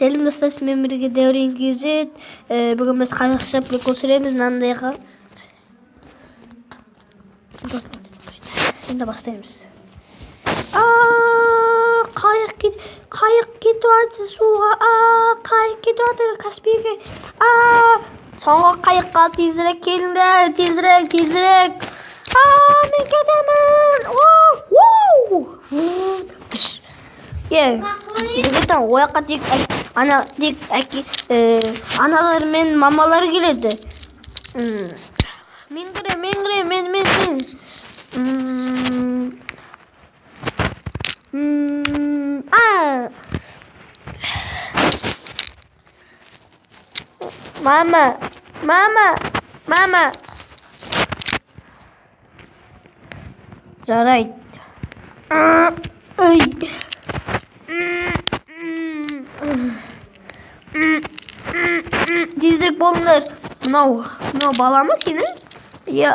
Сәлем достар, сізбен бірге Дәурен KZ. Бүгін біз қазақша прикол түсіреміз мынандайға. Енді бастаймыз. Қайық кетіп жатыр суға. Қайық кетіп жатыр Каспийге. Соңғы қайыққа тезірек келіңдер, тезірек. Мен кетемін. Жігіттен ояққа тек аналар мен мамалар келеді. Мен кірем. Мама. Жарайды. Тезірек болыңдар. Мынау бала ма сені? Иә.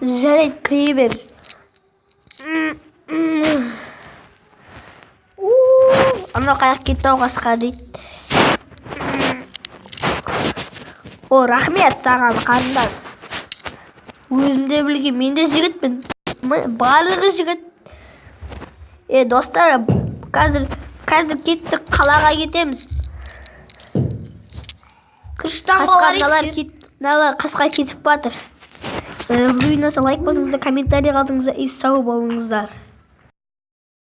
Жарайды, кіре бер. Анау қайық кетті қасқа дейді. Рахмет саған қарындас. Өзімде білген, мен де жігітпін. Барлығы жігіт. Достар, қазір кеттік, қалаға кетеміз. Қасқа кетіп батыр. Лайк басыңыздар, комментарий қалдыңыздар, сау болыңыздар.